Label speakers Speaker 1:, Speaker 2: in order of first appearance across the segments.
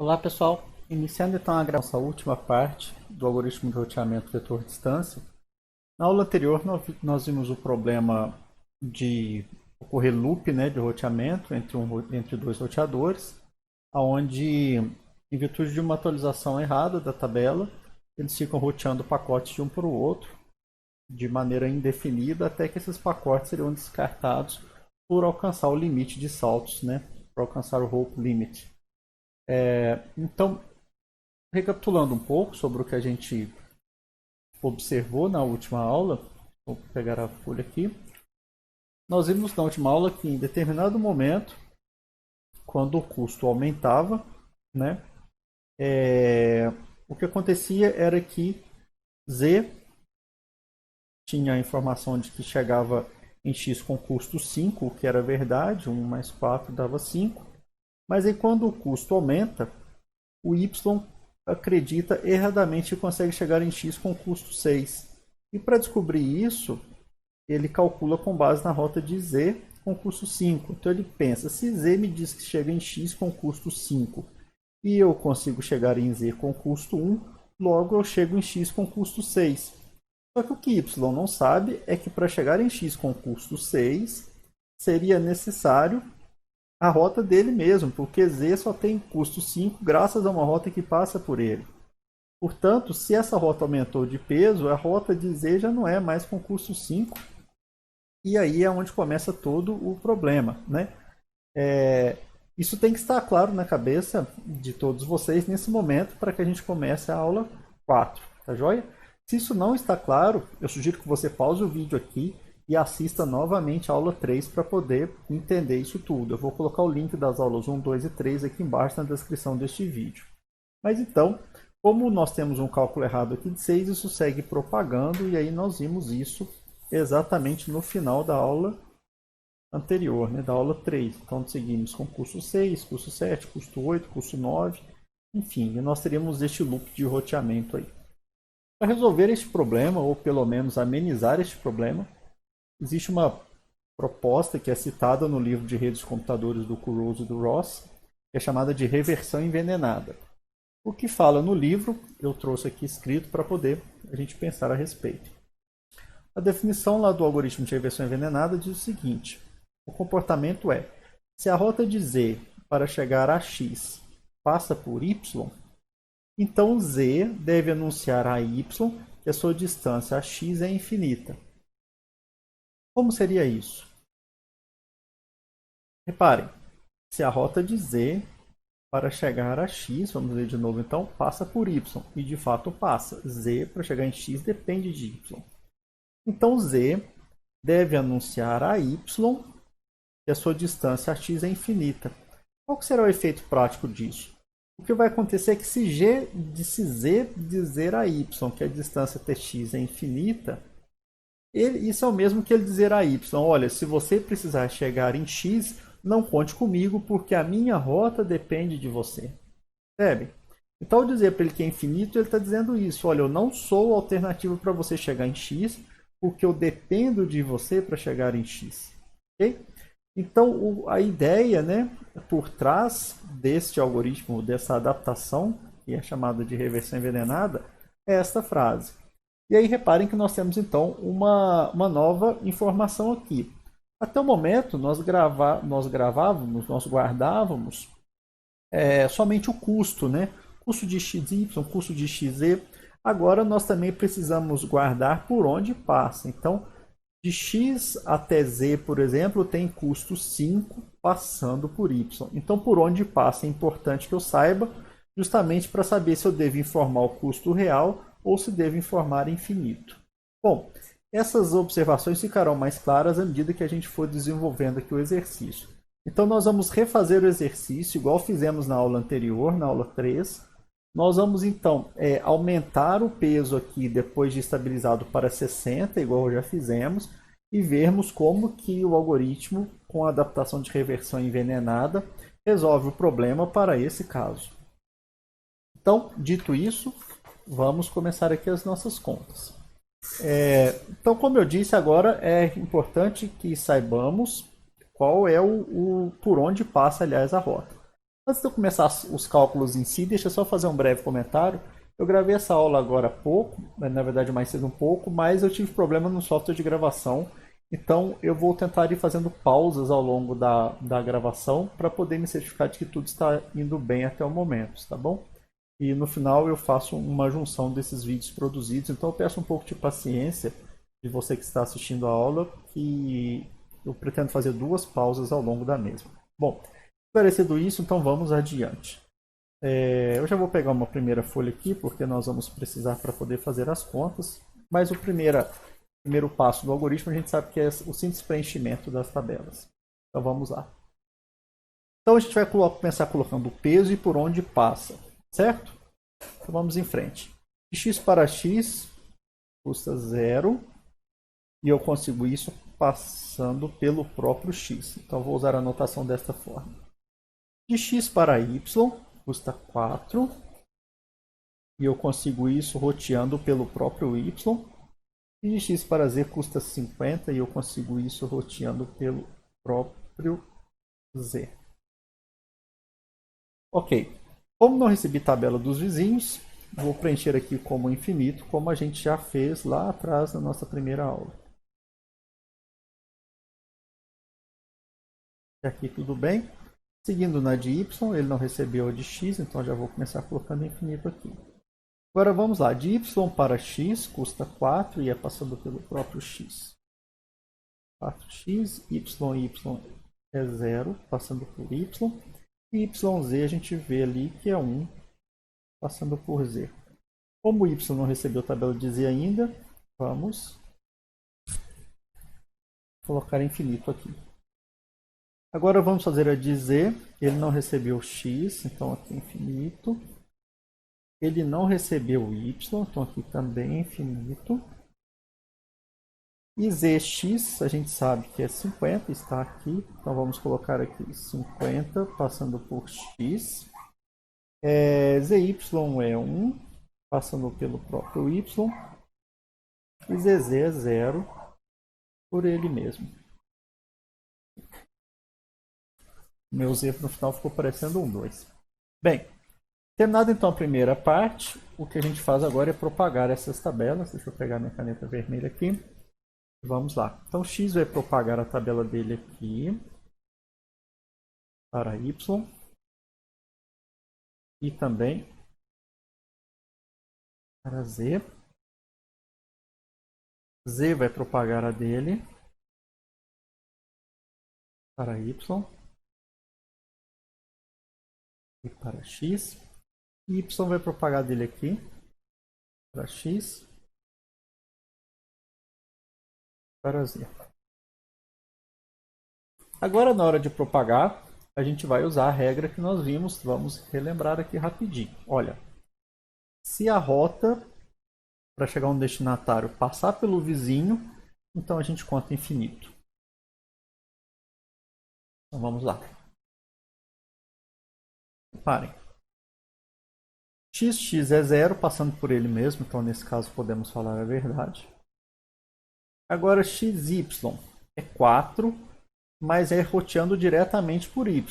Speaker 1: Olá pessoal, iniciando então a nossa última parte do algoritmo de roteamento vetor-distância. Na aula anterior nós vimos o problema de ocorrer loop, né, de roteamento entre dois roteadores, onde, em virtude de uma atualização errada da tabela, eles ficam roteando pacotes de um para o outro de maneira indefinida até que esses pacotes seriam descartados por alcançar o limite de saltos, né, por alcançar o hope limit. Então, recapitulando um pouco sobre o que a gente observou na última aula, vou pegar a folha aqui. Nós vimos na última aula que em determinado momento, quando o custo aumentava, né, o que acontecia era que Z tinha a informação de que chegava em X com custo 5, o que era verdade, 1 mais 4 dava 5, mas aí quando o custo aumenta, o Y acredita erradamente que consegue chegar em X com custo 6. E para descobrir isso, ele calcula com base na rota de Z com custo 5. Então ele pensa, se Z me diz que chega em X com custo 5 e eu consigo chegar em Z com custo 1, logo eu chego em X com custo 6. Só que o que Y não sabe é que para chegar em X com custo 6, seria necessário a rota dele mesmo, porque Z só tem custo 5 graças a uma rota que passa por ele. Portanto, se essa rota aumentou de peso, a rota de Z já não é mais com custo 5. E aí é onde começa todo o problema, né? Isso tem que estar claro na cabeça de todos vocês nesse momento para que a gente comece a aula 4, tá joia? Se isso não está claro, eu sugiro que você pause o vídeo aqui e assista novamente a aula 3 para poder entender isso tudo. Eu vou colocar o link das aulas 1, 2 e 3 aqui embaixo na descrição deste vídeo. Mas então, como nós temos um cálculo errado aqui de 6, isso segue propagando e aí nós vimos isso exatamente no final da aula anterior, né, da aula 3. Então seguimos com custo 6, custo 7, custo 8, custo 9, enfim, e nós teríamos este loop de roteamento aí. Para resolver este problema, ou pelo menos amenizar este problema, existe uma proposta que é citada no livro de redes de computadores do Kurose e do Ross, que é chamada de reversão envenenada. O que fala no livro, eu trouxe aqui escrito para poder a gente pensar a respeito. A definição lá do algoritmo de reversão envenenada diz o seguinte: o comportamento é, se a rota de Z para chegar a X passa por Y, então Z deve anunciar a Y que a sua distância a X é infinita. Como seria isso? Reparem, se a rota de Z para chegar a X, vamos ver de novo então, passa por Y, e de fato passa. Z para chegar em X depende de Y. Então Z deve anunciar a Y que a sua distância a X é infinita. Qual será o efeito prático disso? O que vai acontecer é que se Z dizer a Y que a distância Tx é infinita, isso é o mesmo que ele dizer a Y, olha, se você precisar chegar em X, não conte comigo porque a minha rota depende de você. Percebe? Então, ao dizer para ele que é infinito, ele está dizendo isso. Olha, eu não sou alternativa para você chegar em X, porque eu dependo de você para chegar em X. Okay? Então, a ideia, né, por trás deste algoritmo, dessa adaptação, que é chamada de reversão envenenada, é esta frase. E aí reparem que nós temos então uma nova informação aqui. Até o momento nós guardávamos somente o custo, né? Custo de XY, custo de XZ. Agora nós também precisamos guardar por onde passa. Então, de X até Z, por exemplo, tem custo 5 passando por Y. Então, por onde passa é importante que eu saiba, justamente para saber se eu devo informar o custo real ou se devo informar infinito. Bom, essas observações ficarão mais claras à medida que a gente for desenvolvendo aqui o exercício. Então, nós vamos refazer o exercício, igual fizemos na aula anterior, na aula 3. Nós vamos, então, aumentar o peso aqui, depois de estabilizado para 60, igual já fizemos, e vermos como que o algoritmo, com a adaptação de reversão envenenada, resolve o problema para esse caso. Então, dito isso, vamos começar aqui as nossas contas. Então, como eu disse, agora é importante que saibamos qual é por onde passa, aliás, a rota. Antes de eu começar os cálculos em si, deixa eu só fazer um breve comentário. Eu gravei essa aula agora há pouco, na verdade mais cedo um pouco, mas eu tive problema no software de gravação. Então eu vou tentar ir fazendo pausas ao longo da gravação para poder me certificar de que tudo está indo bem até o momento, tá bom? E no final eu faço uma junção desses vídeos produzidos. Então eu peço um pouco de paciência de você que está assistindo a aula, que eu pretendo fazer 2 pausas ao longo da mesma. Bom, esclarecido isso, então vamos adiante. Eu já vou pegar uma primeira folha aqui, porque nós vamos precisar para poder fazer as contas. Mas o primeiro passo do algoritmo a gente sabe que é o simples preenchimento das tabelas. Então vamos lá. Então a gente vai começar colocando o peso e por onde passa, certo? Então vamos em frente. De x para x custa 0 e eu consigo isso passando pelo próprio x. Então vou usar a notação desta forma. De x para y custa 4 e eu consigo isso roteando pelo próprio y. E de x para z custa 50 e eu consigo isso roteando pelo próprio z. Ok. Como não recebi tabela dos vizinhos, vou preencher aqui como infinito, como a gente já fez lá atrás na nossa primeira aula. Aqui tudo bem. Seguindo na de y, ele não recebeu a de x, então já vou começar colocando infinito aqui. Agora vamos lá, de y para x custa 4 e é passando pelo próprio x. 4x, y é 0, passando por y. E yz a gente vê ali que é 1, passando por z. Como y não recebeu tabela de z ainda, vamos colocar infinito aqui. Agora vamos fazer a de z. Ele não recebeu x, então aqui infinito. Ele não recebeu y, então aqui também infinito. E zx, a gente sabe que é 50, está aqui. Então vamos colocar aqui 50 passando por x. Zy é 1, passando pelo próprio y. E zz é 0 por ele mesmo. Meu z no final ficou parecendo um 2. Bem, terminada então a primeira parte, o que a gente faz agora é propagar essas tabelas. Deixa eu pegar minha caneta vermelha aqui. Vamos lá. Então x vai propagar a tabela dele aqui para y e também para z. Z vai propagar a dele para y e para x. E y vai propagar dele aqui para x para z. Agora, na hora de propagar, a gente vai usar a regra que nós vimos. Vamos relembrar aqui rapidinho. Olha, se a rota para chegar a um destinatário passar pelo vizinho, então a gente conta infinito. Então vamos lá. Reparem. X é 0, passando por ele mesmo, então nesse caso podemos falar a verdade. Agora xy é 4, mas é roteando diretamente por y.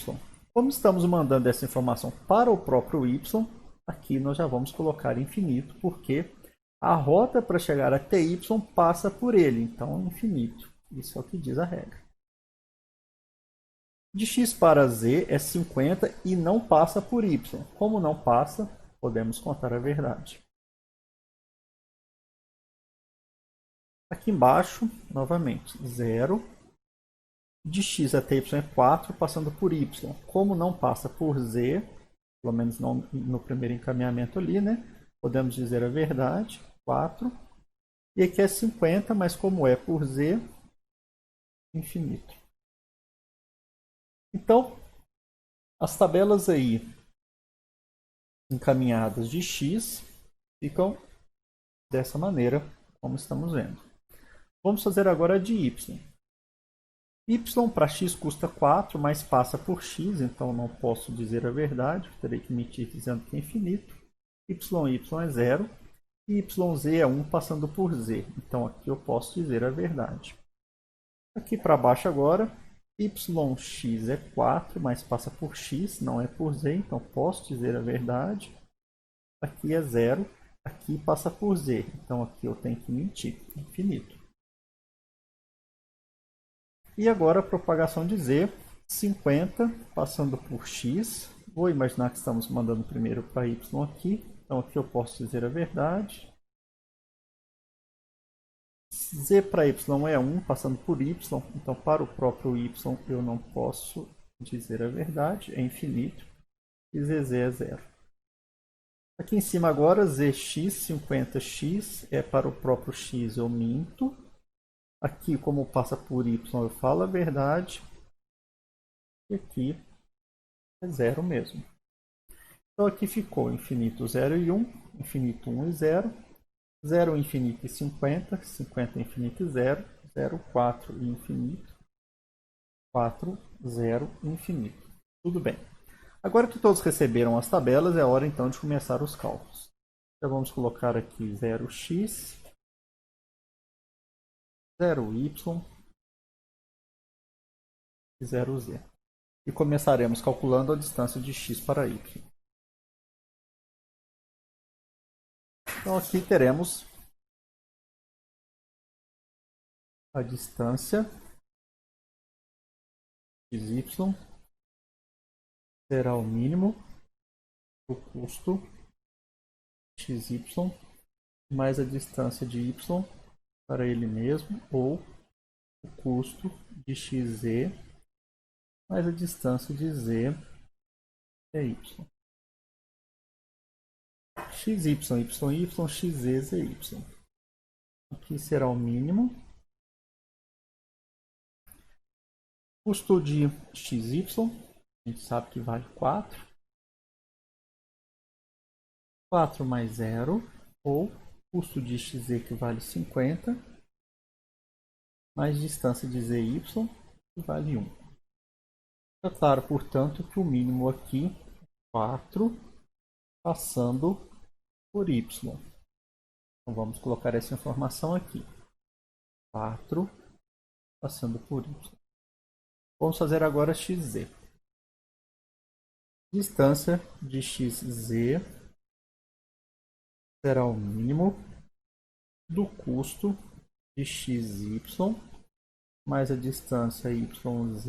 Speaker 1: Como estamos mandando essa informação para o próprio y, aqui nós já vamos colocar infinito, porque a rota para chegar até y passa por ele, então infinito. Isso é o que diz a regra. De x para z é 50 e não passa por y. Como não passa, podemos contar a verdade. Aqui embaixo, novamente, 0. De x até y é 4, passando por y. Como não passa por z, pelo menos não no primeiro encaminhamento ali, né? Podemos dizer a verdade, 4. E aqui é 50, mas como é por z, infinito. Então, as tabelas aí encaminhadas de x ficam dessa maneira, como estamos vendo. Vamos fazer agora a de y. Y para x custa 4, mas passa por x, então não posso dizer a verdade, terei que mentir dizendo que é infinito. Y é 0 e yz é 1 passando por z, então aqui eu posso dizer a verdade. Aqui para baixo agora, yx é 4, mas passa por x, não é por z, então posso dizer a verdade. Aqui é 0, aqui passa por z, então aqui eu tenho que mentir, infinito. E agora a propagação de z, 50 passando por x. Vou imaginar que estamos mandando primeiro para y aqui, então aqui eu posso dizer a verdade. Z para y é 1, passando por y, então para o próprio y eu não posso dizer a verdade, é infinito, e zz é 0. Aqui em cima agora, zx, 50x, é para o próprio x eu minto. Aqui, como passa por y, eu falo a verdade. E aqui é 0 mesmo. Então aqui ficou infinito 0 e 1, infinito 1 e 0, 0 infinito e 50, 50 infinito e 0, 0, 4 e infinito, 4, 0 e infinito. Tudo bem. Agora que todos receberam as tabelas, é hora então de começar os cálculos. Então vamos colocar aqui 0x, 0y e 0z. E começaremos calculando a distância de x para y. Então aqui teremos a distância xy será o mínimo do custo xy mais a distância de y para ele mesmo, ou o custo de xz mais a distância de z é y. xy, yy, xz, zy. Aqui será o mínimo. Custo de xy, a gente sabe que vale 4. 4 mais 0, ou custo de xz que vale 50, mais distância de zy que vale 1. É claro, portanto, que o mínimo aqui é 4 passando por y. Então vamos colocar essa informação aqui. 4 passando por y. Vamos fazer agora xz. Distância de xz será o mínimo do custo de xy mais a distância yz,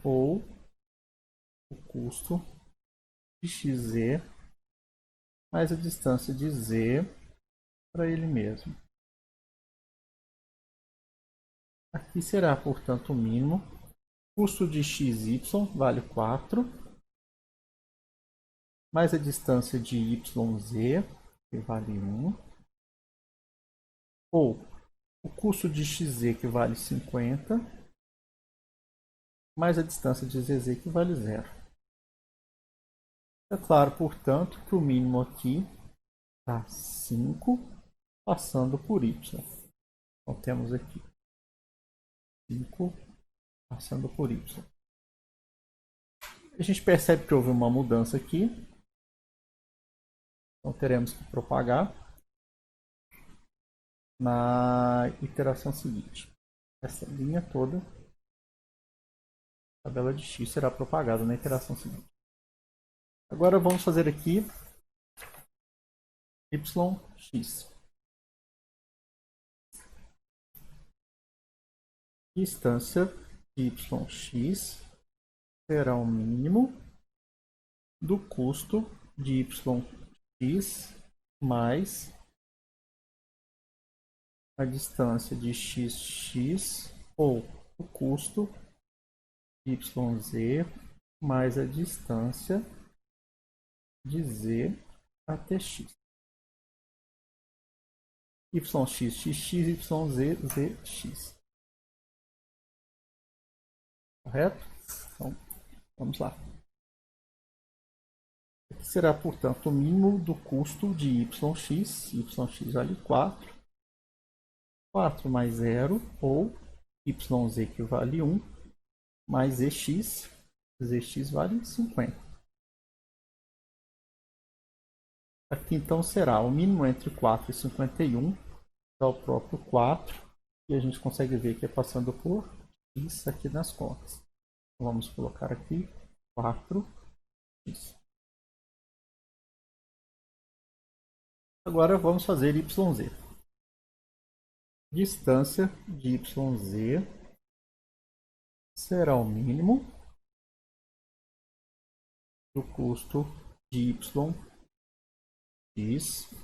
Speaker 1: ou o custo de xz mais a distância de z para ele mesmo. Aqui será, portanto, o mínimo. Custo de xy vale 4, mais a distância de yz, que vale 1, ou o custo de xz, que vale 50, mais a distância de zz, que vale 0. É claro, portanto, que o mínimo aqui está 5 passando por y. Então temos aqui 5 passando por y. A gente percebe que houve uma mudança aqui. Então teremos que propagar na iteração seguinte. Essa linha toda, a tabela de x será propagada na iteração seguinte. Agora vamos fazer aqui yx. Distância yx será o mínimo do custo de yx mais a distância de xx, ou o custo de yz mais a distância de z até x. Yx, xx, yz, zx. Correto? Então, vamos lá. Aqui será, portanto, o mínimo do custo de yx. Yx vale 4. 4 mais 0, ou yz que vale 1, mais zx. Zx vale 50. Aqui então será o mínimo entre 4 e 51, dá o próprio 4, e a gente consegue ver que é passando por isso aqui nas contas. Vamos colocar aqui 4x. Agora vamos fazer YZ. Distância de YZ será o mínimo do custo de yx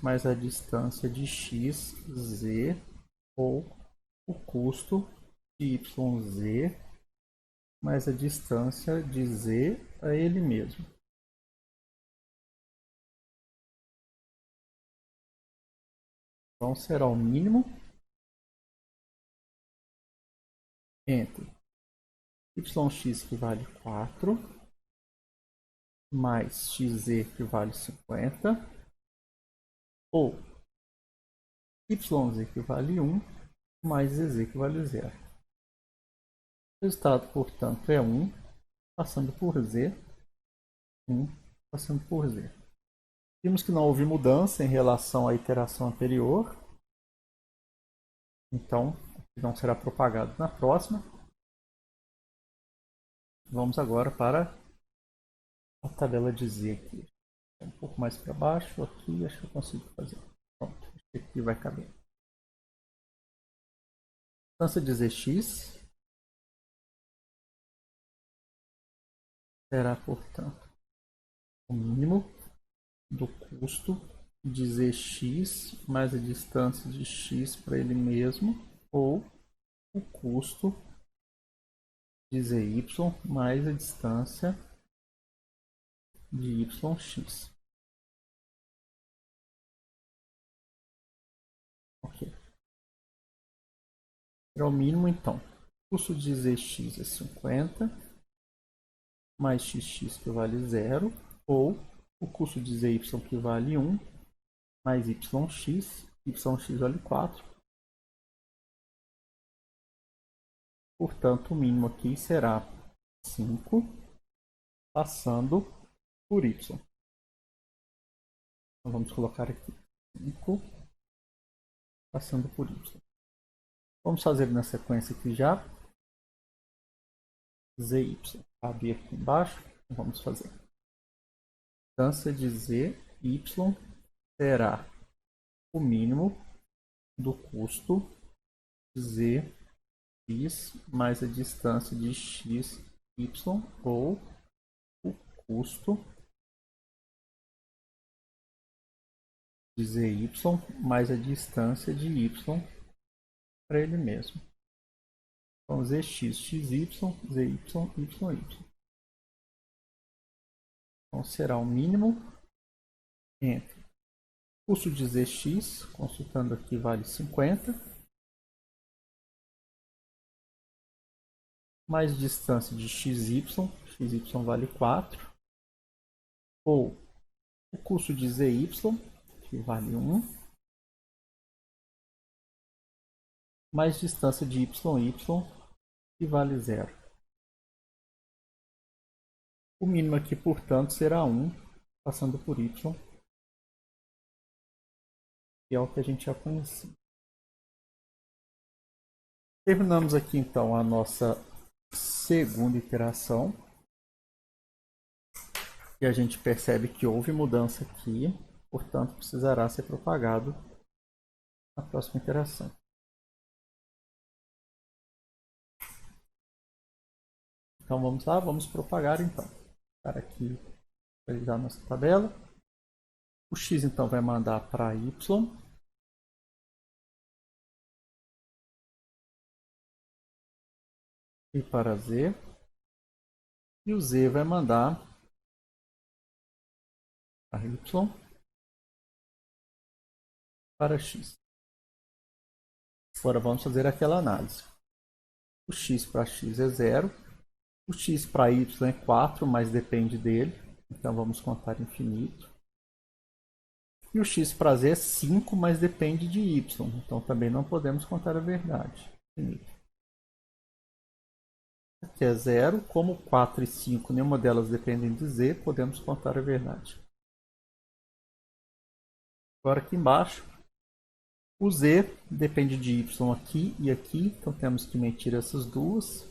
Speaker 1: mais a distância de xz, ou o custo de yz mais a distância de z a ele mesmo. Então será o mínimo entre yx que vale 4 mais xz que vale 50, ou yz que vale 1 mais zz que vale 0. O resultado, portanto, é 1 passando por z, 1 passando por z. Vimos que não houve mudança em relação à iteração anterior, então não será propagado na próxima. Vamos agora para a tabela de z aqui. Um pouco mais para baixo, aqui acho que eu consigo fazer. Pronto, aqui vai caber. Distância de zx será, portanto, o mínimo do custo de zx mais a distância de x para ele mesmo, ou o custo de zy mais a distância de yx. Ok. Para o mínimo, então, o custo de zx é 50, mais xx que vale 0, ou o custo de zy que vale 1, mais yx vale 4. Portanto, o mínimo aqui será 5, passando por y. Então, vamos colocar aqui 5, passando por y. Vamos fazer na sequência aqui já. Zy. Abrir aqui embaixo. Vamos fazer. A distância de zy será o mínimo do custo de zx mais a distância de xy, ou o custo de zy mais a distância de y para ele mesmo. Então, zx, xy, zy, yy. Então, será o mínimo entre o custo de zx, consultando aqui, vale 50, mais distância de xy vale 4, ou o custo de zy, que vale 1, mais distância de yy, que vale 0. O mínimo aqui, portanto, será 1, passando por y, que é o que a gente já conhecia. Terminamos aqui, então, a nossa segunda iteração. E a gente percebe que houve mudança aqui, portanto, precisará ser propagado na próxima iteração. Então vamos lá, vamos propagar então. Para aqui, atualizar nossa tabela. O x então vai mandar para y. E para z. E o z vai mandar para y para x. Agora vamos fazer aquela análise. O x para x é 0. O x para y é 4, mas depende dele. Então vamos contar infinito. E o x para z é 5, mas depende de y. Então também não podemos contar a verdade. Infinito. Aqui é 0. Como 4 e 5, nenhuma delas dependem de z, podemos contar a verdade. Agora aqui embaixo, o z depende de y aqui e aqui. Então temos que medir essas duas.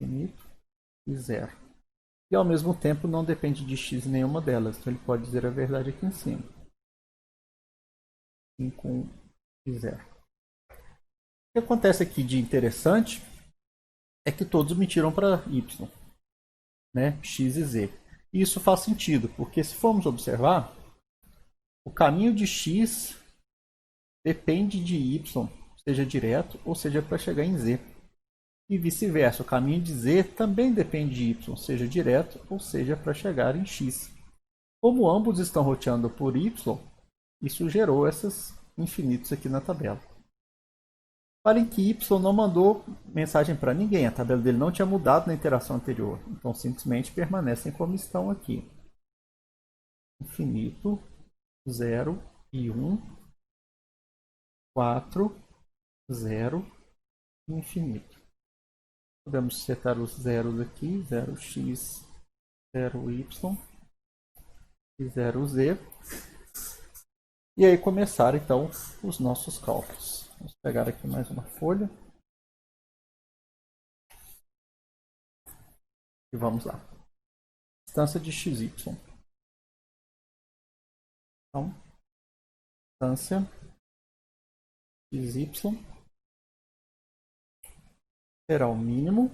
Speaker 1: infinito e zero. E ao mesmo tempo não depende de x em nenhuma delas, então ele pode dizer a verdade aqui em cima. 5, 1 e 0. O que acontece aqui de interessante é que todos mentiram para y, né? X e z. E isso faz sentido, porque se formos observar, o caminho de x depende de y, seja direto ou seja para chegar em z. E vice-versa, o caminho de z também depende de y, seja direto ou seja para chegar em x. Como ambos estão roteando por y, isso gerou esses infinitos aqui na tabela. Reparem que y não mandou mensagem para ninguém, a tabela dele não tinha mudado na interação anterior, então simplesmente permanecem como estão aqui. Infinito, 0 e 1, 4, 0 e infinito. Podemos setar os zeros aqui, 0x, 0y e 0z. E aí começar então os nossos cálculos. Vamos pegar aqui mais uma folha. E vamos lá. Distância de xy. Então, distância xy será o mínimo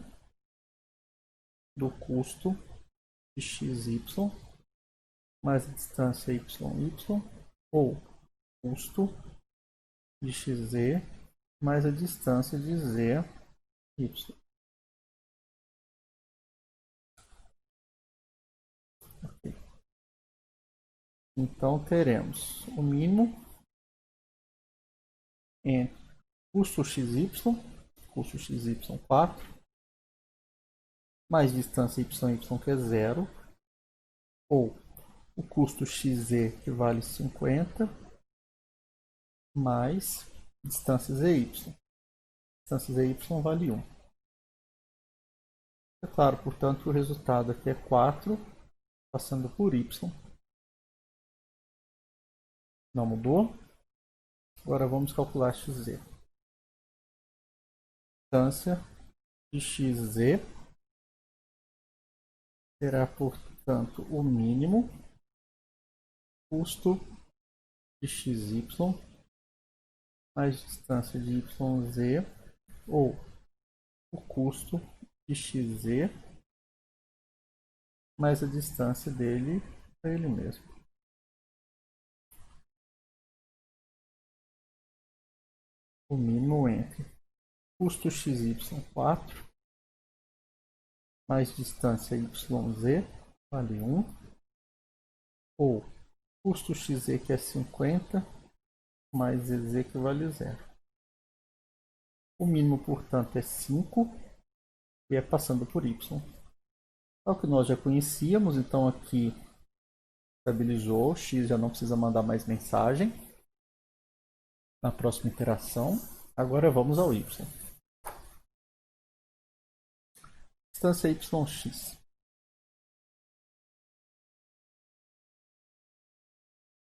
Speaker 1: do custo de xy mais a distância yy ou custo de xz mais a distância de zy. Okay. Então teremos o mínimo entre custo xy 4 mais distância yy que é 0 ou o custo xz que vale 50 mais distância zy. Distância zy vale 1. É claro, portanto, o resultado aqui é 4 passando por y. Não mudou. Agora vamos calcular xz. Distância de xz será, portanto, o mínimo custo de xy mais distância de yz ou o custo de xz mais a distância dele para ele mesmo. O mínimo entre custo xy 4 mais distância yz vale 1 ou custo xz que é 50 mais zz que vale 0. O mínimo, portanto, é 5 e é passando por y. É o que nós já conhecíamos, então aqui estabilizou, x já não precisa mandar mais mensagem na próxima iteração. Agora vamos ao y. Distância yx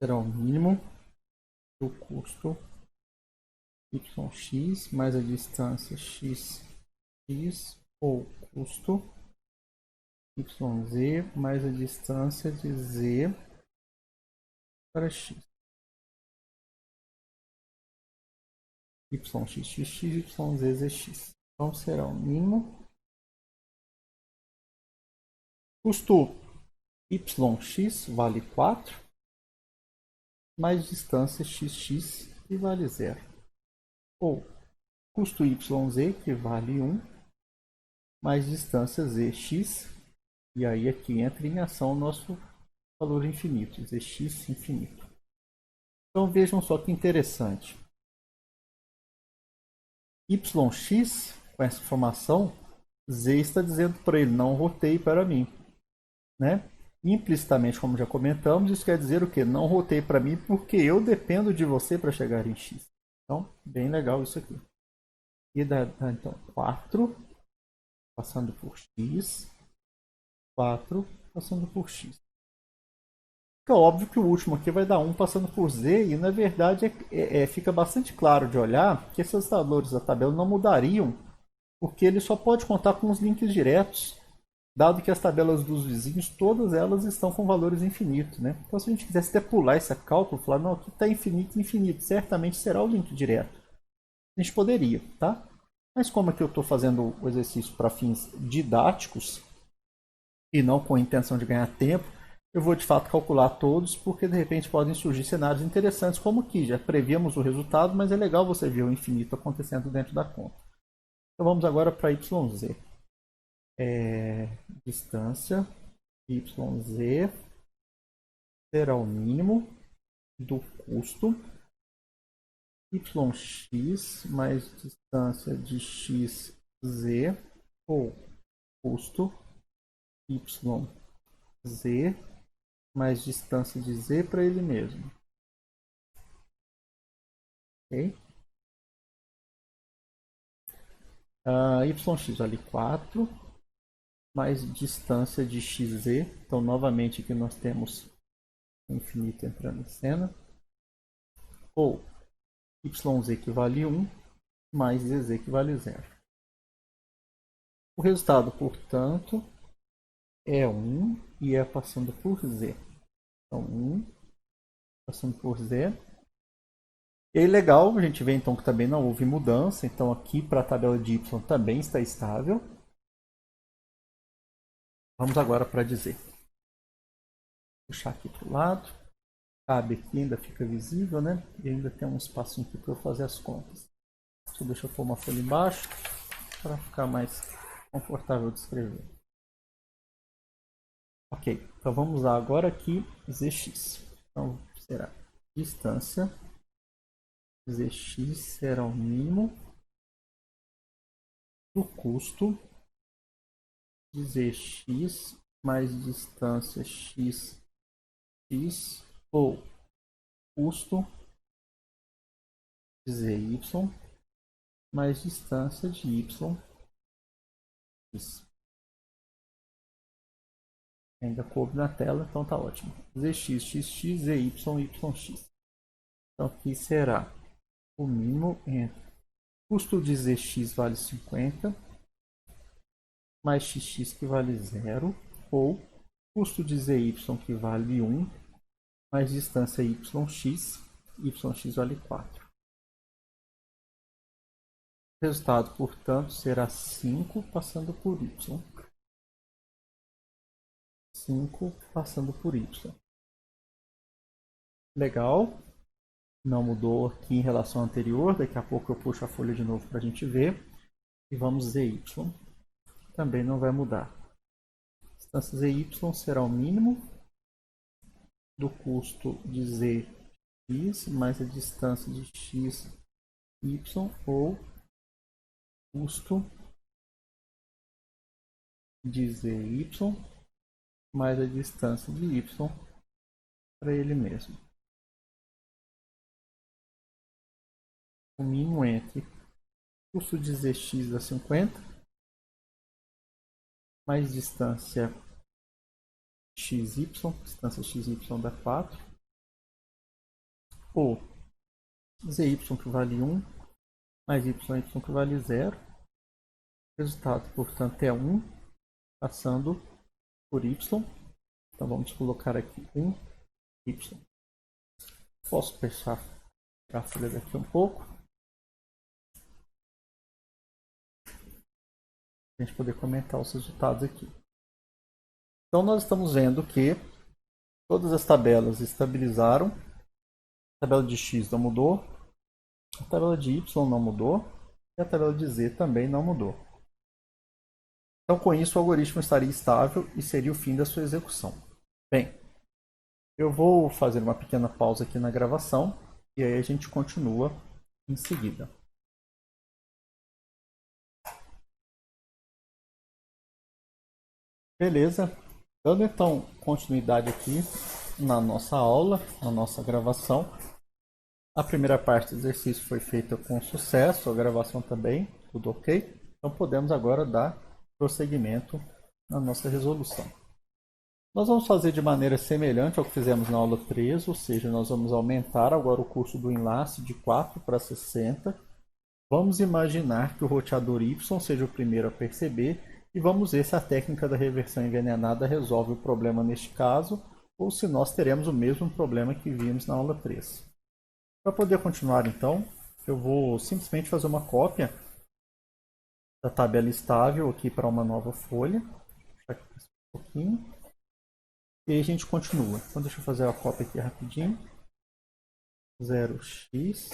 Speaker 1: será o mínimo do custo yx mais a distância x ou custo yz mais a distância de z para x. yx, yz, zx. Então será o mínimo. Custo yx vale 4 mais distância xx que vale 0. Ou custo yz que vale 1 mais distância zx. E aí aqui entra em ação o nosso valor infinito, zx infinito. Então vejam só que interessante. Yx, com essa informação, z está dizendo para ele, não roteie para mim. Né? Implicitamente, como já comentamos, isso quer dizer o quê? Não roteie para mim porque eu dependo de você para chegar em x. Então, bem legal isso aqui. E dá então 4 passando por x, 4 passando por x. Fica óbvio que o último aqui vai dar 1 passando por z, e na verdade fica bastante claro de olhar que esses valores da tabela não mudariam porque ele só pode contar com os links diretos, dado que as tabelas dos vizinhos, todas elas estão com valores infinitos, né? Então, se a gente quisesse até pular esse cálculo, falar, não, aqui está infinito, infinito, certamente será o link direto. A gente poderia, tá? Mas como aqui eu estou fazendo o exercício para fins didáticos e não com a intenção de ganhar tempo, eu vou de fato calcular todos, porque de repente podem surgir cenários interessantes, como aqui, já prevíamos o resultado, mas é legal você ver o infinito acontecendo dentro da conta. Então vamos agora para YZ. Distância YZ será o mínimo do custo YX mais distância de XZ ou custo YZ mais distância de Z para ele mesmo. Ok? YX vale 4 mais distância de XZ. Então, novamente, aqui nós temos o infinito entrando em cena. Ou YZ que vale 1 mais ZZ que vale 0. O resultado, portanto, é 1 e é passando por Z. Então, 1 passando por Z. E aí, legal, a gente vê então que também não houve mudança. Então, aqui para a tabela de Y também está estável. Vamos agora para dizer. Vou puxar aqui para o lado. Cabe aqui, ainda fica visível, né? E ainda tem um espacinho aqui para eu fazer as contas. Então, deixa eu pôr uma folha embaixo para ficar mais confortável de escrever. Ok, então vamos usar agora aqui Zx. Então será distância Zx será o mínimo do custo de Zx mais distância Xx ou custo de Zy mais distância de Yx. Ainda coube na tela, então tá ótimo. Zx, xx, zy, yx. Então aqui será o mínimo entre custo de Zx vale 50 mais xx que vale 0 ou custo de zy que vale 1 mais distância yx vale 4. O resultado, portanto, será 5 passando por y. 5 passando por y. Legal. Não mudou aqui em relação ao anterior. Daqui a pouco eu puxo a folha de novo para a gente ver. E vamos zy. Também não vai mudar. A distância zy será o mínimo do custo de zx mais a distância de xy ou custo de zy mais a distância de y para ele mesmo. O mínimo entre custo de zx dá 50 mais distância xy, distância xy dá 4, ou zy que vale 1 mais y que vale 0. O resultado, portanto, é 1 passando por y. Então vamos colocar aqui 1y. Posso fechar a folha daqui um pouco, para a gente poder comentar os resultados aqui. Então nós estamos vendo que todas as tabelas estabilizaram. A tabela de x não mudou, a tabela de y não mudou e a tabela de z também não mudou. Então com isso o algoritmo estaria estável e seria o fim da sua execução. Bem, eu vou fazer uma pequena pausa aqui na gravação e aí a gente continua em seguida. Beleza, dando então continuidade aqui na nossa aula, na nossa gravação. A primeira parte do exercício foi feita com sucesso, a gravação também, tudo ok. Então podemos agora dar prosseguimento na nossa resolução. Nós vamos fazer de maneira semelhante ao que fizemos na aula 3, ou seja, nós vamos aumentar agora o custo do enlace de 4 para 60 Vamos imaginar que o roteador Y seja o primeiro a perceber e vamos ver se a técnica da reversão envenenada resolve o problema neste caso ou se nós teremos o mesmo problema que vimos na aula 3. Para poder continuar então, eu vou simplesmente fazer uma cópia da tabela estável aqui para uma nova folha. Aqui um pouquinho. E aí a gente continua. Então deixa eu fazer a cópia aqui rapidinho. 0x,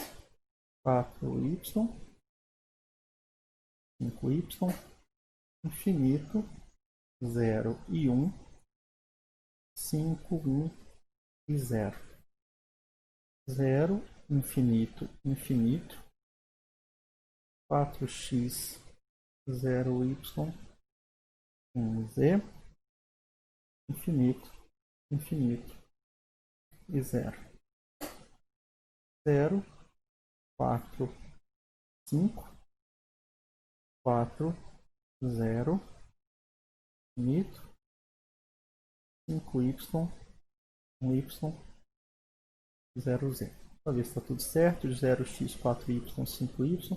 Speaker 1: 4y, 5y, infinito, 0 e 1, 5, 1 e 0. 0, infinito, infinito, 4x, 0y, 1z, infinito, infinito e 0. 0, 4, 5, 4, 0, infinito, 5y, 1y, 0z. Para ver se está tudo certo, 0x, 4y, 5y,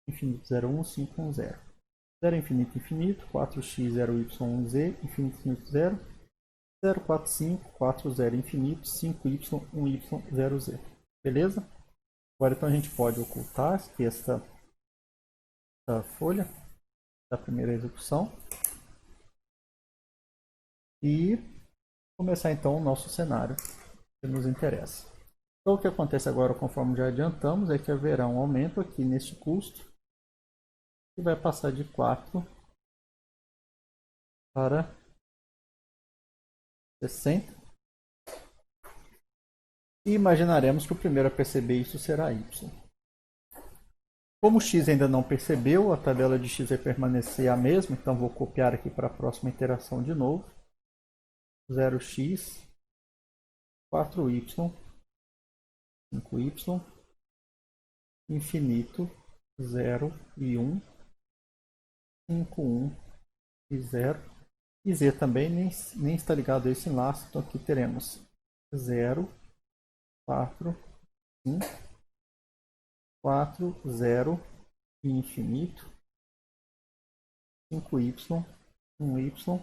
Speaker 1: infinito 0, 1, 5, 1, 0. 0 infinito, infinito, 4x, 0y, 1z, infinito, infinito, 0. 0, 4, 5, 4, 0, infinito, 5y, 1y, 0z. Beleza? Agora então a gente pode ocultar aqui esta folha da primeira execução e começar então o nosso cenário que nos interessa. Então o que acontece agora, conforme já adiantamos, é que haverá um aumento aqui neste custo que vai passar de 4 para 60. E imaginaremos que o primeiro a perceber isso será y. Como x ainda não percebeu, a tabela de x vai permanecer a mesma, então vou copiar aqui para a próxima iteração de novo. 0x, 4y, 5y, infinito, 0 e 1, 5, 1 e 0. E z também nem está ligado a esse enlace, então aqui teremos 0, 4, 5, 4, 0 e infinito, 5y, 1y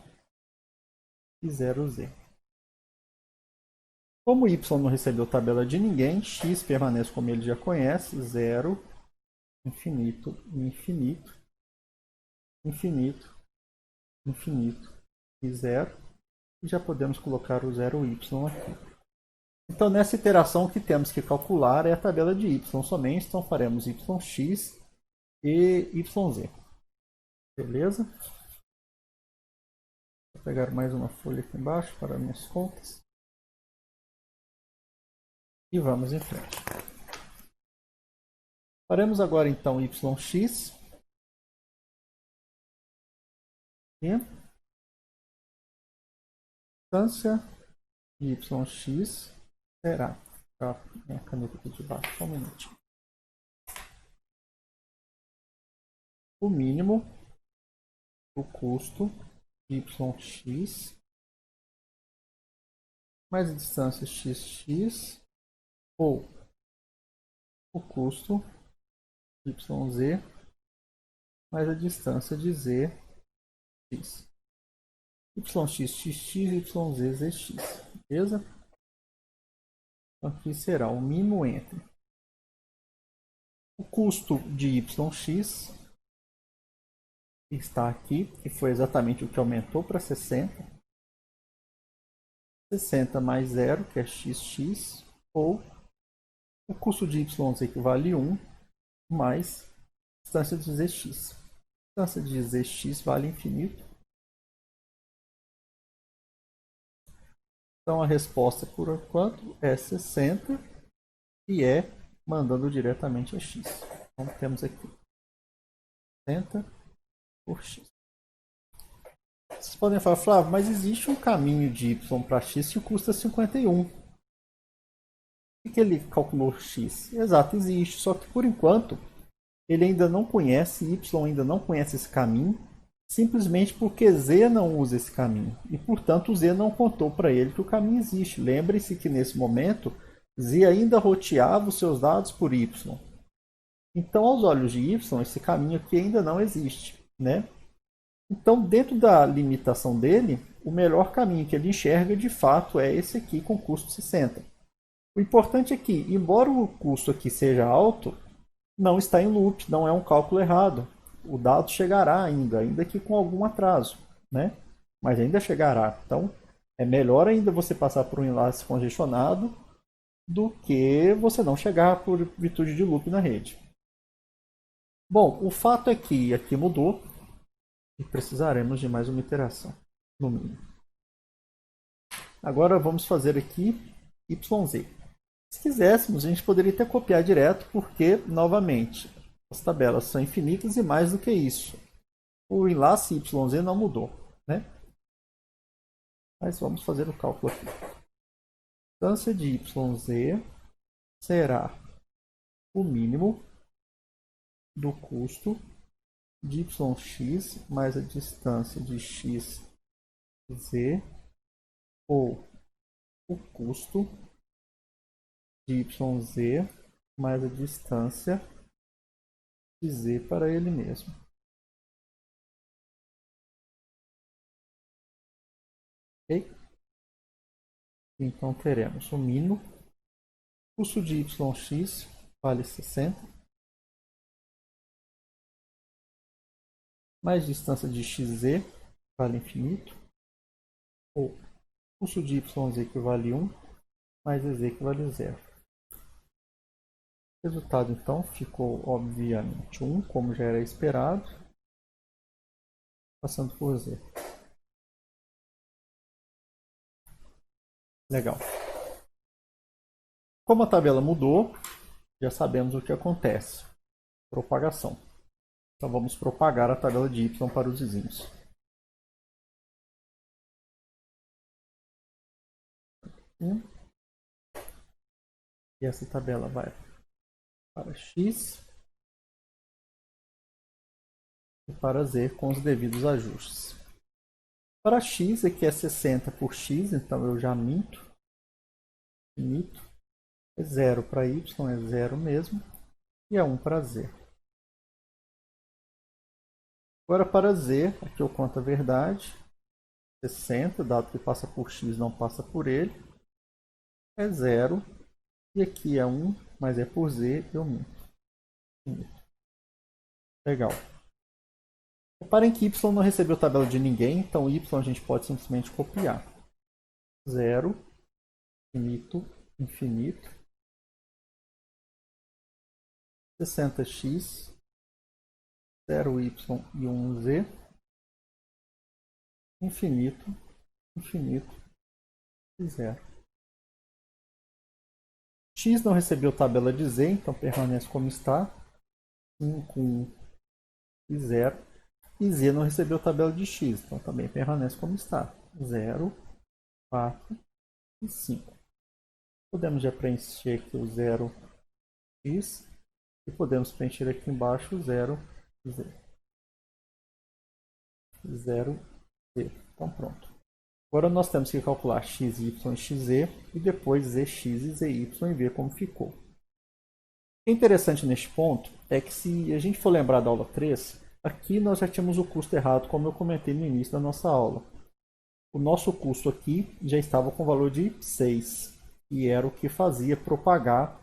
Speaker 1: e 0z. Como y não recebeu tabela de ninguém, x permanece como ele já conhece, 0, infinito, infinito, infinito, infinito e 0. E já podemos colocar o 0y aqui. Então, nessa iteração, o que temos que calcular é a tabela de y somente. Então, faremos yx e yz. Beleza? Vou pegar mais uma folha aqui embaixo para minhas contas. E vamos em frente. Faremos agora, então, yx. E distância de yx será, minha caneta aqui de baixo, só um minutinho. O mínimo, o custo de yx mais a distância xx ou o custo de yz mais a distância de z x. yx, xx, yz, zx. Beleza? Aqui será o mínimo entre o custo de yx, que está aqui, que foi exatamente o que aumentou para 60. 60 mais 0, que é xx, ou o custo de yz equivale a 1, mais a distância de zx. A distância de zx vale infinito. Então a resposta por enquanto é 60 e é mandando diretamente a x. Então temos aqui 60 por x. Vocês podem falar, Flávio, mas existe um caminho de y para x que custa 51. Por que ele calculou x? Exato, existe, só que por enquanto ele ainda não conhece, y ainda não conhece esse caminho, simplesmente porque z não usa esse caminho. E, portanto, z não contou para ele que o caminho existe. Lembre-se que, nesse momento, z ainda roteava os seus dados por y. Então, aos olhos de y, esse caminho aqui ainda não existe, né? Então, dentro da limitação dele, o melhor caminho que ele enxerga, de fato, é esse aqui com custo 60. O importante é que, embora o custo aqui seja alto, não está em loop, não é um cálculo errado. O dado chegará ainda que com algum atraso, né? Mas ainda chegará. Então, é melhor ainda você passar por um enlace congestionado do que você não chegar por virtude de loop na rede. Bom, o fato é que aqui mudou e precisaremos de mais uma iteração, no mínimo. Agora vamos fazer aqui YZ. Se quiséssemos, a gente poderia até copiar direto, porque, novamente, as tabelas são infinitas e mais do que isso. O enlace YZ não mudou, né? Mas vamos fazer o cálculo aqui. A distância de YZ será o mínimo do custo de YX mais a distância de XZ ou o custo de YZ mais a distância de Z para ele mesmo. Ok? Então teremos o mínimo, custo de YX vale 60, mais distância de XZ vale infinito, ou custo de YZ que vale 1, mais EZ que vale 0. O resultado então ficou obviamente 1, como já era esperado, passando por Z. Legal. Como a tabela mudou, já sabemos o que acontece. Propagação. Então vamos propagar a tabela de y para os vizinhos. E essa tabela vai para x e para z com os devidos ajustes. Para x aqui é 60 por x, então eu já minto. É 0 para y, é 0 mesmo. E é 1 para z. Agora para z, aqui eu conto a verdade. 60, dado que passa por x, não passa por ele. É 0. E aqui é 1, mas é por z, eu minto. Legal. Reparem que y não recebeu tabela de ninguém, então y a gente pode simplesmente copiar. 0, infinito, infinito, 60x, 0y e 1z, infinito, infinito e 0. X não recebeu tabela de z, então permanece como está. 5, 1 e 0. E z não recebeu tabela de x, então também permanece como está. 0, 4 e 5. Podemos já preencher aqui o 0x e podemos preencher aqui embaixo o 0z. 0z. Então pronto. Agora nós temos que calcular x, y e xz e depois zx e zy e ver como ficou. O que é interessante neste ponto é que se a gente for lembrar da aula 3, aqui nós já tínhamos o custo errado, como eu comentei no início da nossa aula. O nosso custo aqui já estava com o valor de 6, e era o que fazia propagar,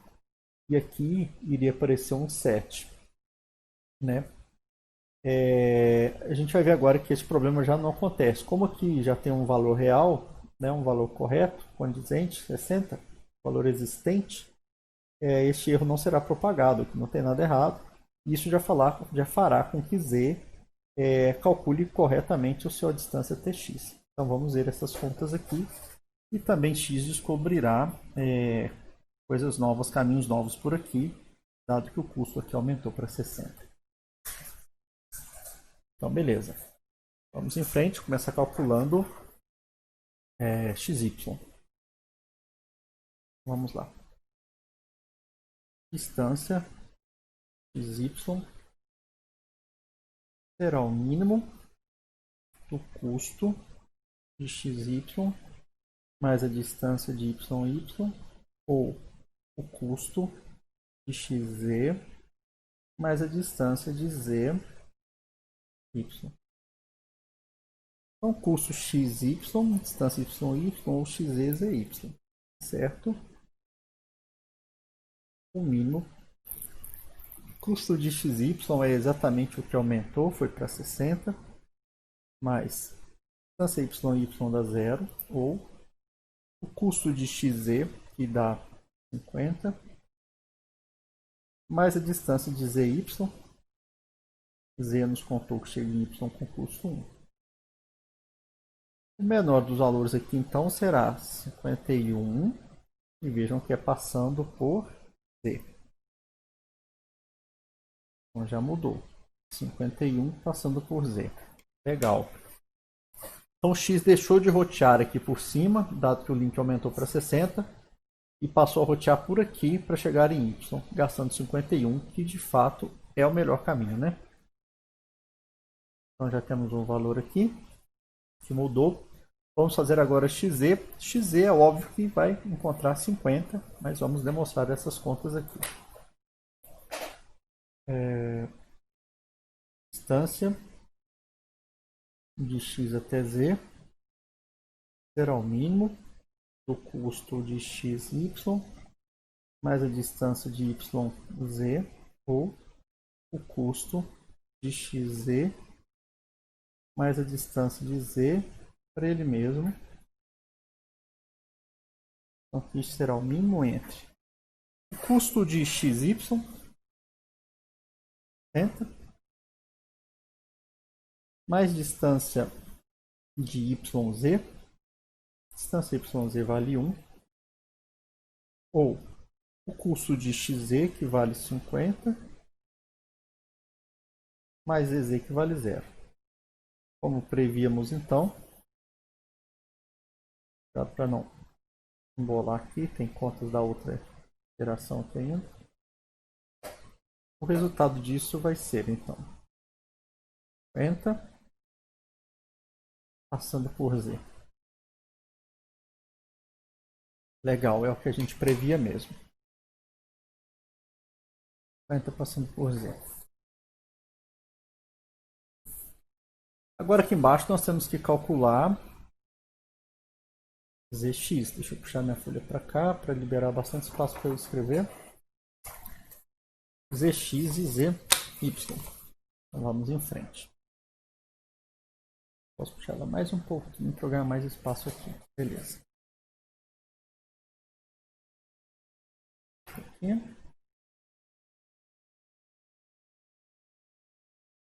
Speaker 1: e aqui iria aparecer um 7. Né? A gente vai ver agora que esse problema já não acontece. Como aqui já tem um valor real, né, um valor correto, condizente, 60, valor existente, este erro não será propagado, aqui não tem nada errado. Isso já fará com que Z calcule corretamente a sua distância Tx. Então vamos ver essas contas aqui. E também x descobrirá coisas novas, caminhos novos por aqui, dado que o custo aqui aumentou para 60. Então, beleza. Vamos em frente, começa calculando xy. Vamos lá. Distância xy será o mínimo do custo de xy mais a distância de y ou o custo de xz mais a distância de z, y. Então, custo xy, distância y, ou xe, zy, certo? O mínimo. Custo de xy é exatamente o que aumentou, foi para 60, mais distância y dá zero, ou o custo de xz, que dá 50, mais a distância de zy, z nos contou que chega em y com custo 1. O menor dos valores aqui, então, será 51, e vejam que é passando por z. Então já mudou. 51 passando por z. Legal. Então x deixou de rotear aqui por cima, dado que o link aumentou para 60, e passou a rotear por aqui para chegar em y, gastando 51, que de fato é o melhor caminho, né? Então já temos um valor aqui, que mudou. Vamos fazer agora xz. Xz é óbvio que vai encontrar 50, mas vamos demonstrar essas contas aqui. Distância de x até z será o mínimo do custo de xy mais a distância de yz, ou o custo de xz mais a distância de z para ele mesmo. Então aqui será o mínimo entre o custo de xy, 60, mais distância de yz, distância yz vale 1, ou o custo de xz, que vale 50, mais zz, que vale 0. Como prevíamos, então, dá para não embolar aqui, tem contas da outra operação aqui ainda. O resultado disso vai ser, então, 50 passando por z. Legal, é o que a gente previa mesmo. 50 passando por z. Agora aqui embaixo nós temos que calcular zx. Deixa eu puxar minha folha para cá para liberar bastante espaço para eu escrever. Zx e zy. Então vamos em frente. Posso puxar ela mais um pouquinho para ganhar mais espaço aqui. Beleza. Aqui.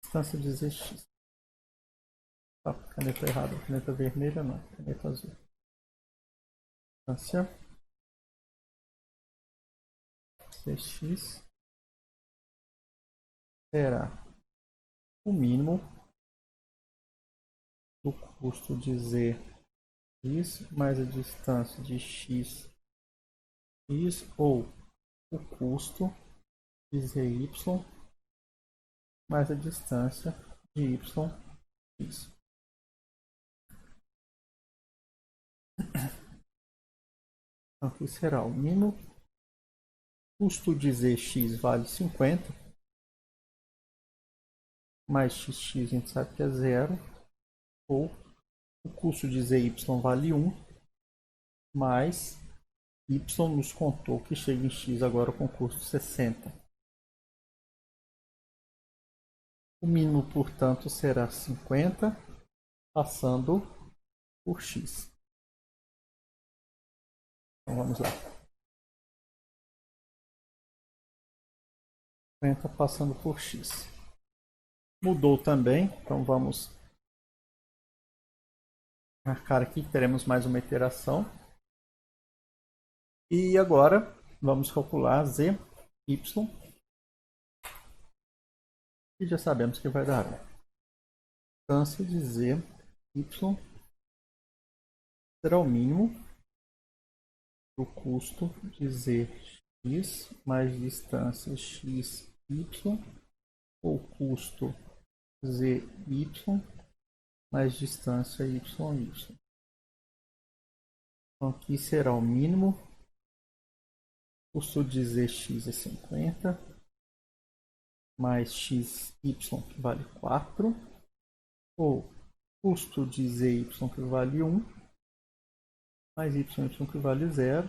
Speaker 1: Distância de zx. Ah, caneta errada. Caneta vermelha não. Caneta azul. Distância zx será o mínimo do custo de z mais a distância de x, ou o custo de zy mais a distância de yx. Então aqui será o mínimo. Custo de zx vale 50, mais xx a gente sabe que é 0, ou o custo de zy vale 1, mais y nos contou que chega em x agora com custo 60. O mínimo, portanto, será 50, passando por x. Então vamos lá. 50 passando por x. Mudou também, então vamos marcar aqui que teremos mais uma iteração. E agora vamos calcular z, y, e já sabemos que vai dar distância de z, y será o mínimo do custo de zx mais distância xy, ou custo zy mais distância y. Então aqui será o mínimo. Custo de zx é 50, mais xy que vale 4, ou custo de zy que vale 1, mais y que vale 0,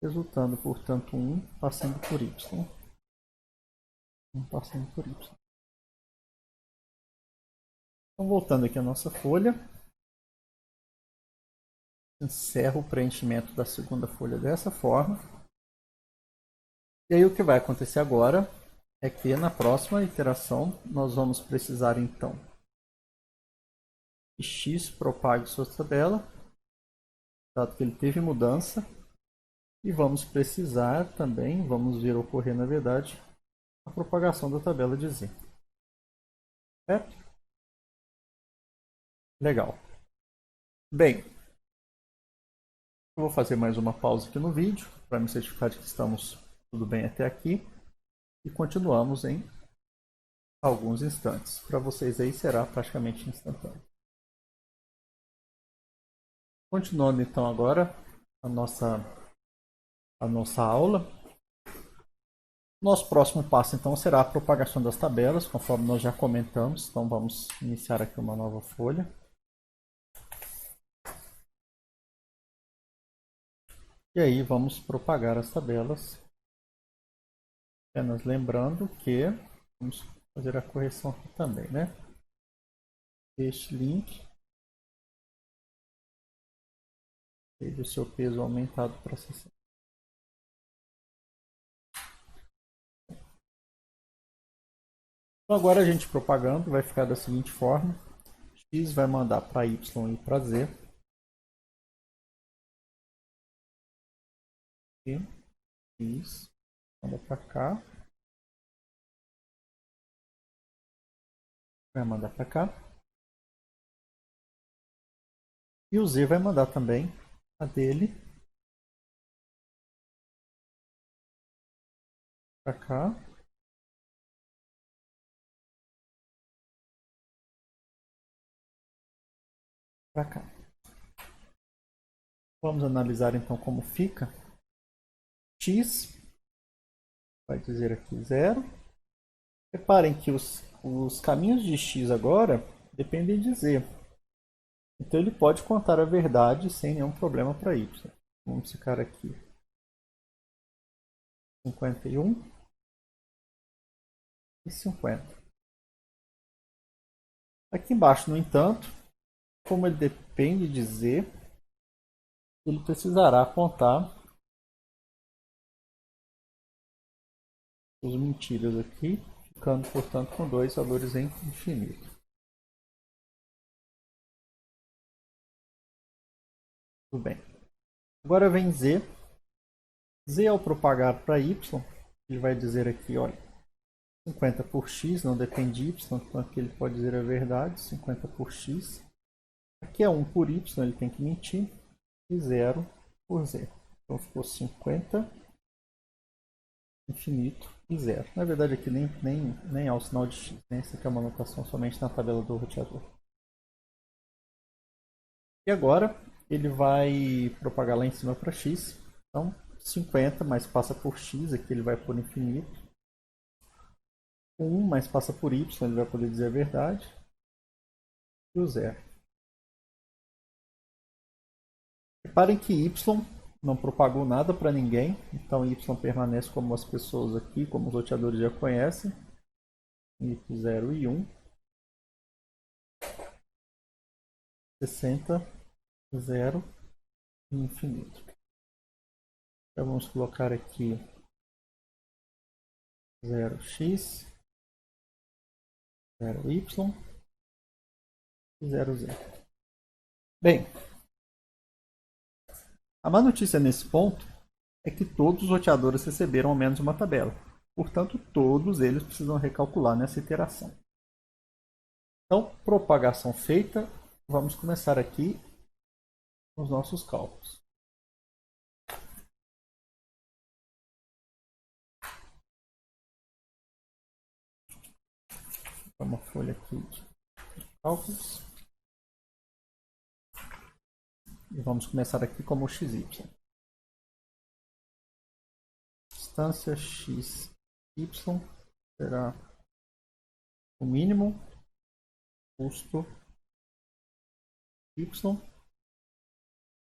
Speaker 1: resultando, portanto, 1 passando por y. 1 passando por y. Então, voltando aqui à nossa folha, encerro o preenchimento da segunda folha dessa forma. E aí o que vai acontecer agora é que na próxima iteração nós vamos precisar então que x propague sua tabela, dado que ele teve mudança, e vamos precisar também, vamos ver ocorrer na verdade, a propagação da tabela de z. Certo? Legal. Bem, eu vou fazer mais uma pausa aqui no vídeo para me certificar de que estamos tudo bem até aqui e continuamos em alguns instantes. Para vocês aí será praticamente instantâneo. Continuando então agora a nossa aula. Nosso próximo passo então será a propagação das tabelas, conforme nós já comentamos. Então vamos iniciar aqui uma nova folha. E aí vamos propagar as tabelas. Apenas lembrando que vamos fazer a correção aqui também, né? Este link teve o seu peso aumentado para 60. Então agora a gente propagando vai ficar da seguinte forma: x vai mandar para y e para z. E x manda para cá. Vai mandar para cá. E o z vai mandar também a dele para cá. Para cá. Vamos analisar então como fica. X vai dizer aqui 0. Reparem que os caminhos de x agora dependem de z. Então ele pode contar a verdade sem nenhum problema para y. Vamos ficar aqui 51 e 50. Aqui embaixo, no entanto, como ele depende de z, ele precisará apontar os mentiras aqui, ficando, portanto, com dois valores em infinito. Tudo bem. Agora vem z. Z ao propagar para y, ele vai dizer aqui, olha, 50 por x não depende de y, então aqui ele pode dizer a verdade, 50 por x. Aqui é 1 por y, ele tem que mentir, e 0 por z. Então ficou 50, infinito e 0. Na verdade aqui nem há o sinal de x, né? Isso aqui é uma anotação somente na tabela do roteador. E agora ele vai propagar lá em cima para x, então 50 mais passa por x, aqui ele vai por infinito. 1 mais passa por y, ele vai poder dizer a verdade. E o 0. Reparem que y não propagou nada para ninguém, então y permanece como as pessoas aqui, como os roteadores já conhecem. Y 0 e 1. 60, 0 e infinito. Então vamos colocar aqui 0x, 0y e 0z. Bem, a má notícia nesse ponto é que todos os roteadores receberam ao menos uma tabela. Portanto, todos eles precisam recalcular nessa iteração. Então, propagação feita, vamos começar aqui os nossos cálculos. Uma folha aqui de cálculos. E vamos começar aqui como xy. Distância xy será o mínimo custo y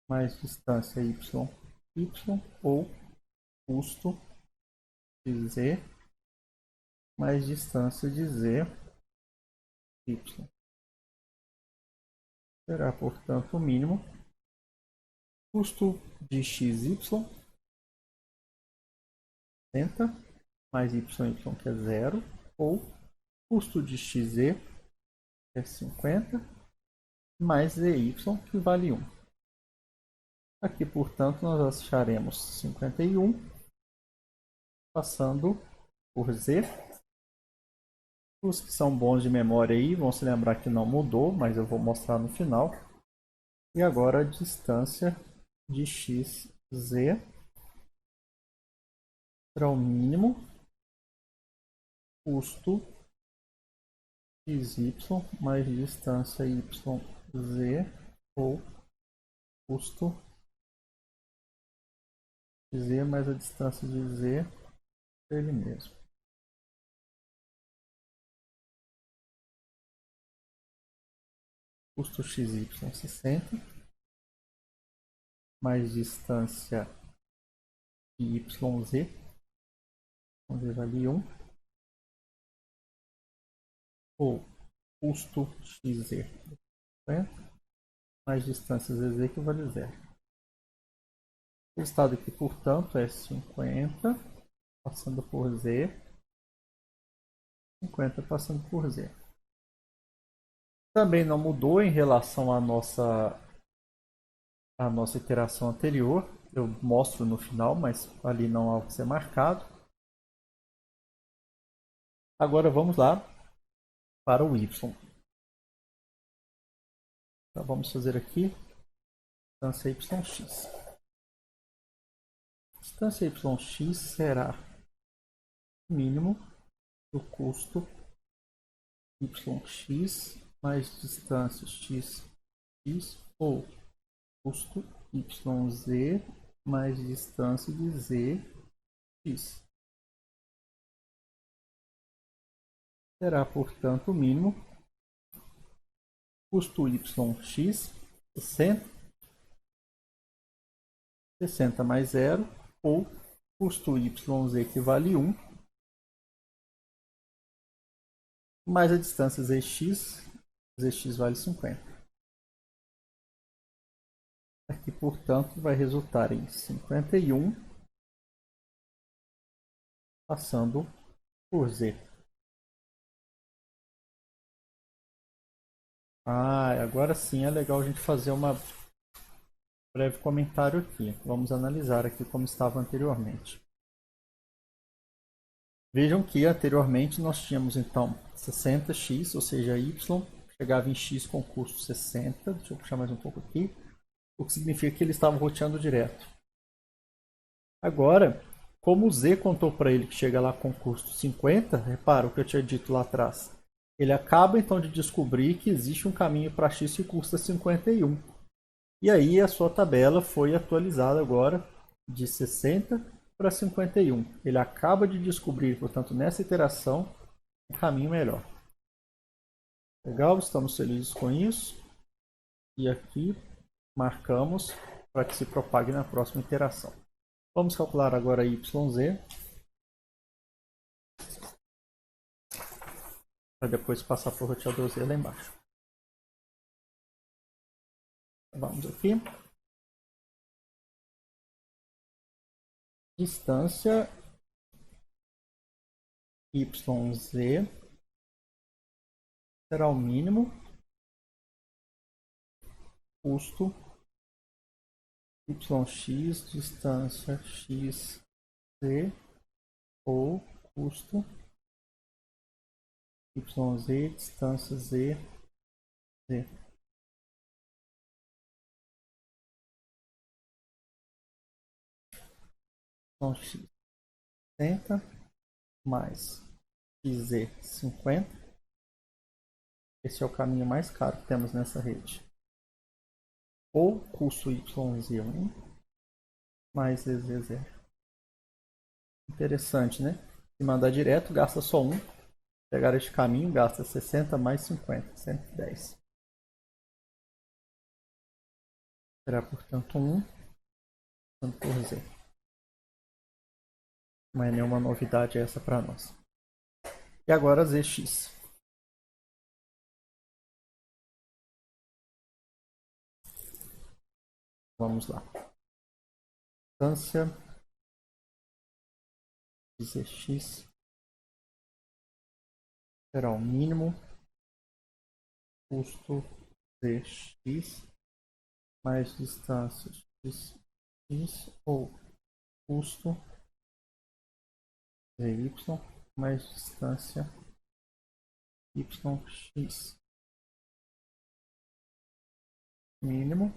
Speaker 1: mais distância y, ou custo de z mais distância de z, y. Será, portanto, o mínimo custo de xy, 60, mais y, que é 0, ou custo de xz, que é 50, mais zy, que vale 1. Aqui, portanto, nós acharemos 51, passando por z. Os que são bons de memória aí vão se lembrar que não mudou, mas eu vou mostrar no final. E agora a distância de xz será o mínimo custo xy mais distância yz, ou custo z mais a distância de z ele mesmo. Custo xy 60 mais distância de yz, onde vale 1, ou custo xz 50 mais distância zz, que vale 0. O resultado aqui, portanto, é 50 passando por z, 50 passando por z. Também não mudou em relação à nossa iteração anterior. Eu mostro no final, mas ali não há o que ser marcado. Agora vamos lá para o y. Então vamos fazer aqui distância yx. Distância yx será o mínimo do custo yx mais distância x, ou custo yz mais distância de z, x. Será, portanto, o mínimo custo yx 60, 60 mais 0, ou custo yz, que vale 1, mais a distância zx vale 50. Aqui, portanto, vai resultar em 51 passando por z. Agora sim é legal a gente fazer um breve comentário aqui. Vamos analisar aqui como estava anteriormente. Vejam que anteriormente nós tínhamos então 60x, ou seja, y chegava em x com custo 60. Deixa eu puxar mais um pouco aqui. O que significa que ele estava roteando direto. Agora, como o z contou para ele que chega lá com custo 50, repara o que eu tinha dito lá atrás. Ele acaba então de descobrir que existe um caminho para x que custa 51. E aí a sua tabela foi atualizada agora de 60 para 51. Ele acaba de descobrir, portanto, nessa iteração, um caminho melhor. Legal, estamos felizes com isso. E aqui marcamos para que se propague na próxima iteração. Vamos calcular agora yz, para depois passar para o roteador Z lá embaixo. Vamos aqui. Distância yz será o mínimo custo yx, distância xz, ou custo yz, distância z. Então, x 60 mais xz 50. Esse é o caminho mais caro que temos nessa rede. Ou custo yz1 mais zz0. Interessante, né? Se mandar direto, gasta só 1. Pegar este caminho, gasta 60 mais 50, 110. Será, portanto, 1 por Z. Não é nenhuma novidade essa para nós. E agora Zx. Vamos lá. Distância de Zx será o mínimo custo Zx mais distância x ou custo Zy mais distância yx. Mínimo.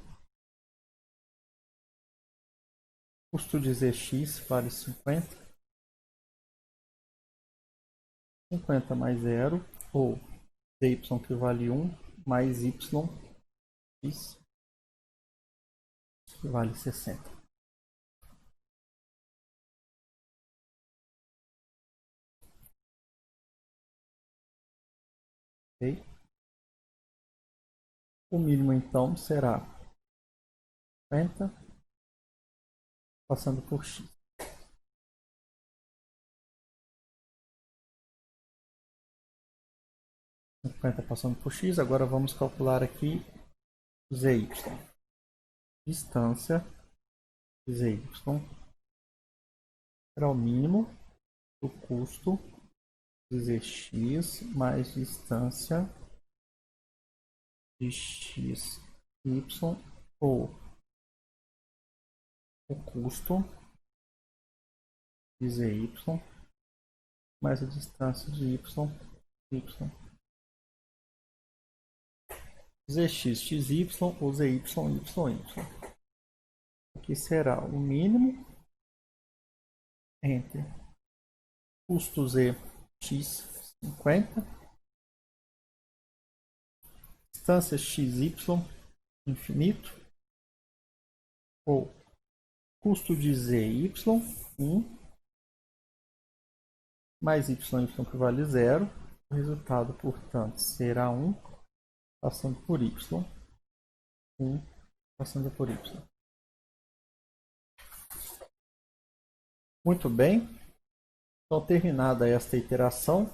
Speaker 1: Custo de Zx vale 50. 50 mais 0, ou dy que vale 1, mais yx que vale 60. Ok? O mínimo então será 50 passando por x. 50 passando por x. Agora vamos calcular aqui Zy. Distância Zy será o mínimo do custo de Zx mais distância de x, y, ou o custo de Zy mais a distância de y, Zx, xy ou Zy, yy. Aqui será o mínimo entre custo z x 50, distância xy infinito, ou custo de z y 1 mais y que vale 0. O resultado, portanto, será 1 passando por y, 1 passando por y. Muito bem. Então, terminada esta iteração,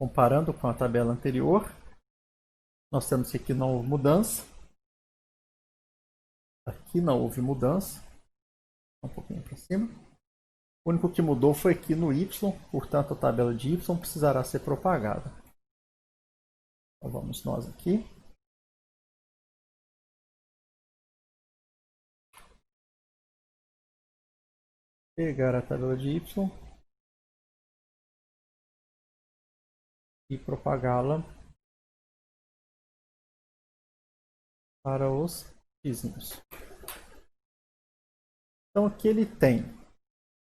Speaker 1: comparando com a tabela anterior, nós temos que aqui não houve mudança. Aqui não houve mudança. Um pouquinho para cima. O único que mudou foi aqui no y, portanto a tabela de y precisará ser propagada. Então vamos nós aqui. Pegar a tabela de y e propagá-la para os vizinhos. Então aqui ele tem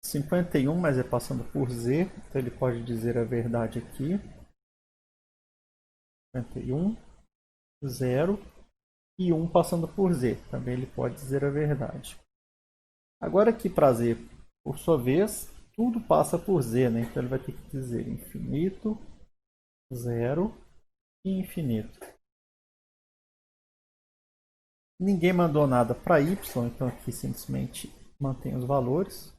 Speaker 1: 51, mas é passando por z, então ele pode dizer a verdade aqui. 51, 0 e 1 passando por z, também ele pode dizer a verdade. Agora aqui para z, por sua vez, tudo passa por z, né? Então ele vai ter que dizer infinito, 0 e infinito. Ninguém mandou nada para y, então aqui simplesmente mantém os valores.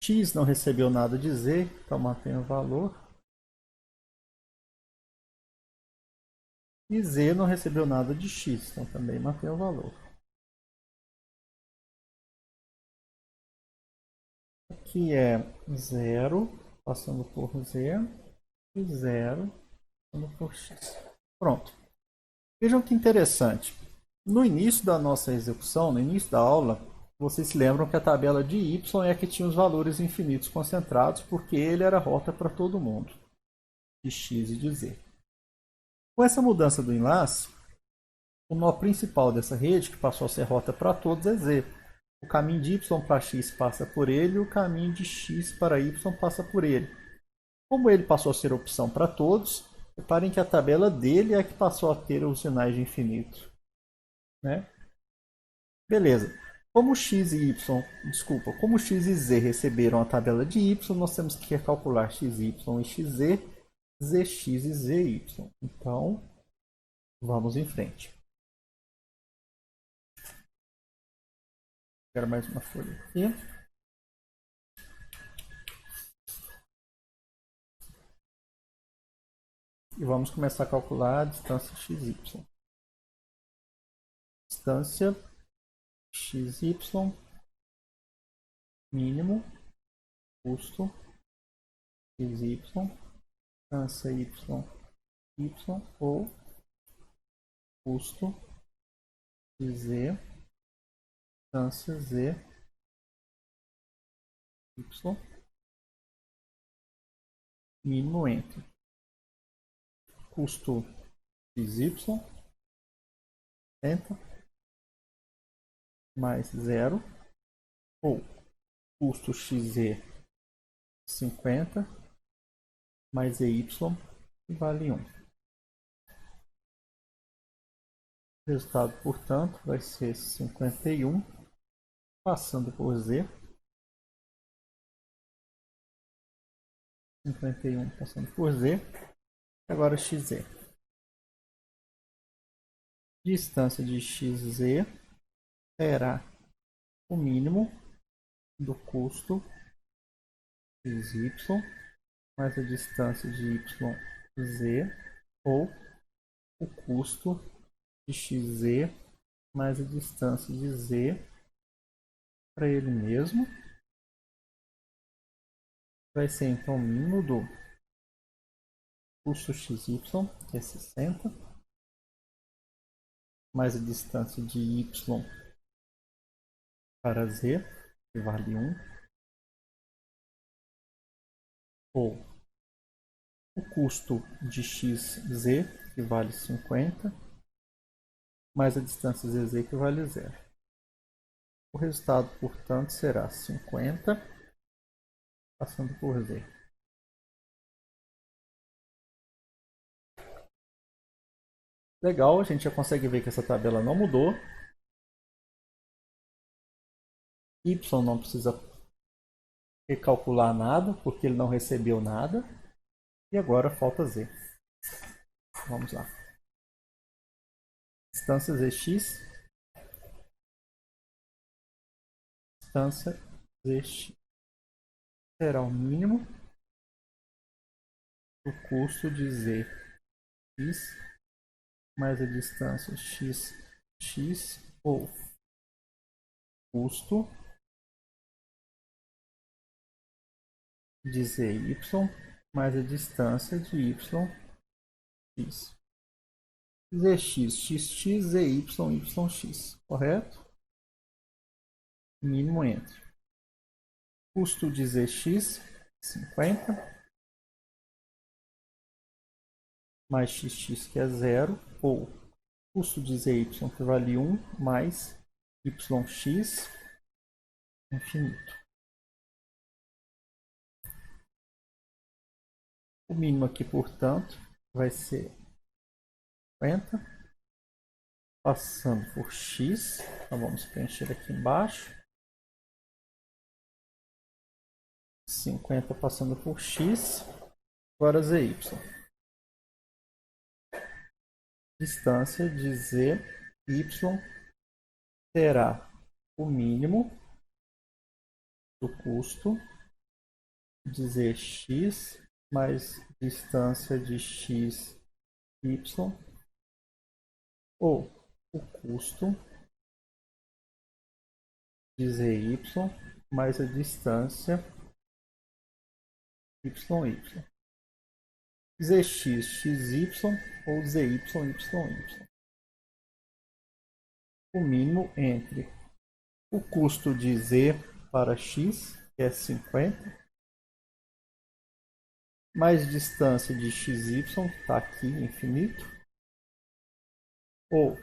Speaker 1: X não recebeu nada de z, então mantém o valor. E z não recebeu nada de x, então também mantém o valor. Aqui é 0 passando por z e 0 passando por x. Pronto. Vejam que interessante. No início da nossa execução, no início da aula, vocês se lembram que a tabela de y é a que tinha os valores infinitos concentrados, porque ele era a rota para todo mundo, de x e de z. Com essa mudança do enlace, o nó principal dessa rede, que passou a ser rota para todos, é z. O caminho de y para x passa por ele e o caminho de x para y passa por ele. Como ele passou a ser opção para todos, reparem que a tabela dele é a que passou a ter os sinais de infinito. Né? Beleza. Como x e como x e z receberam a tabela de y, nós temos que recalcular xy e xz, zx e zy. Então, vamos em frente. Quero mais uma folha aqui. E vamos começar a calcular a distância xy. Distância xy mínimo, custo xy, distância y ou custo z, distância z, y, mínimo entre custo xy, 60, mais 0, ou custo xz, 50, mais ey, que vale 1. O resultado, portanto, vai ser 51, passando por z. 51 passando por z. Agora xz. Distância de xz será o mínimo do custo xy mais a distância de yz ou o custo de xz mais a distância de z para ele mesmo. Vai ser então o mínimo do custo xy, que é 60, mais a distância de y para z, que vale 1, ou o custo de xz, que vale 50, mais a distância zz, que vale 0. O resultado, portanto, será 50 passando por z. Legal, a gente já consegue ver que essa tabela não mudou. Y não precisa recalcular nada, porque ele não recebeu nada. E agora falta z. Vamos lá. Distância zx. Distância zx será o mínimo do custo de zx mais a distância xx ou custo de zy mais a distância de yx. Zx, xx, zy, yx, correto? Mínimo entre custo de zx, 50, mais xx, que é 0, ou custo de zy, que vale 1, mais yx, infinito. O mínimo aqui, portanto, vai ser 50, passando por x. Então vamos preencher aqui embaixo. 50 passando por x. Agora zy. Distância de zy será o mínimo do custo de zx mais distância de xy ou o custo de zy mais a distância yy. Zx, xy ou zy, yy. O mínimo entre o custo de z para x, que é 50, mais distância de xy, que está aqui, infinito, ou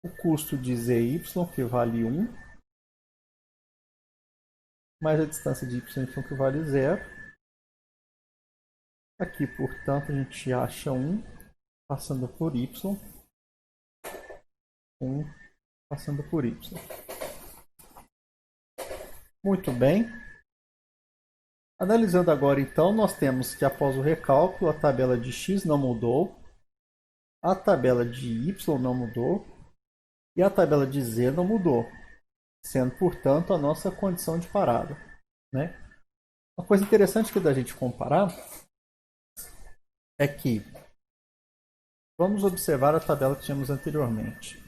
Speaker 1: o custo de zy, que vale 1, mais a distância de y que vale 0. Aqui, portanto, a gente acha 1 passando por y, 1 passando por y. Muito bem. Analisando agora, então, nós temos que após o recálculo, a tabela de x não mudou, a tabela de y não mudou e a tabela de z não mudou, sendo, portanto, a nossa condição de parada, né? Uma coisa interessante que da gente comparar é que vamos observar a tabela que tínhamos anteriormente.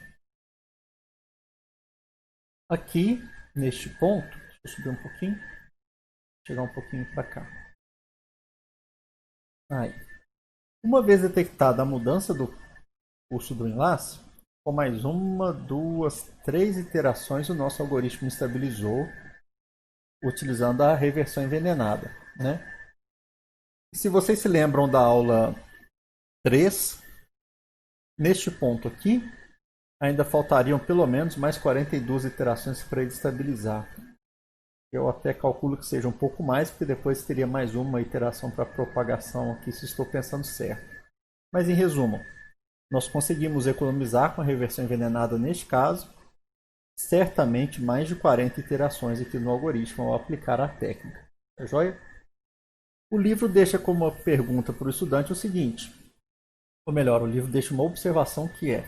Speaker 1: Aqui, neste ponto, deixa eu subir um pouquinho, chegar um pouquinho para cá. Aí. Uma vez detectada a mudança do curso do enlace, com mais uma, duas, três iterações, o nosso algoritmo estabilizou utilizando a reversão envenenada, né? E se vocês se lembram da aula 3, neste ponto aqui, ainda faltariam pelo menos mais 42 iterações para ele estabilizar. Eu até calculo que seja um pouco mais, porque depois teria mais uma iteração para propagação aqui, se estou pensando certo. Mas em resumo, nós conseguimos economizar com a reversão envenenada neste caso, certamente mais de 40 iterações aqui no algoritmo ao aplicar a técnica. Tá joia? O livro deixa como pergunta para o estudante o seguinte, ou melhor, o livro deixa uma observação que é: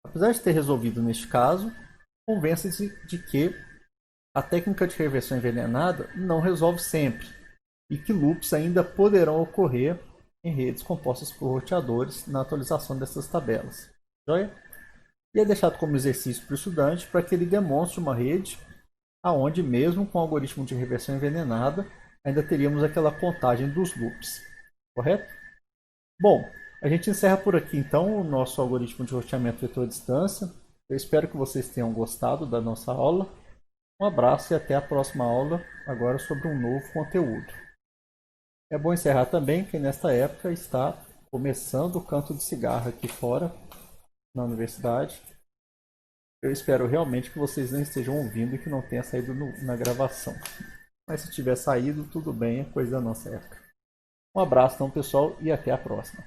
Speaker 1: apesar de ter resolvido neste caso, convence-se de que a técnica de reversão envenenada não resolve sempre e que loops ainda poderão ocorrer em redes compostas por roteadores na atualização dessas tabelas. Joia? E é deixado como exercício para o estudante para que ele demonstre uma rede aonde mesmo com o algoritmo de reversão envenenada ainda teríamos aquela contagem dos loops. Correto? Bom, a gente encerra por aqui então o nosso algoritmo de roteamento vetor à distância. Eu espero que vocês tenham gostado da nossa aula. Um abraço e até a próxima aula, agora sobre um novo conteúdo. É bom encerrar também que nesta época está começando o canto de cigarro aqui fora, na universidade. Eu espero realmente que vocês não estejam ouvindo e que não tenha saído na gravação. Mas se tiver saído, tudo bem, é coisa da nossa época. Um abraço então, pessoal, e até a próxima.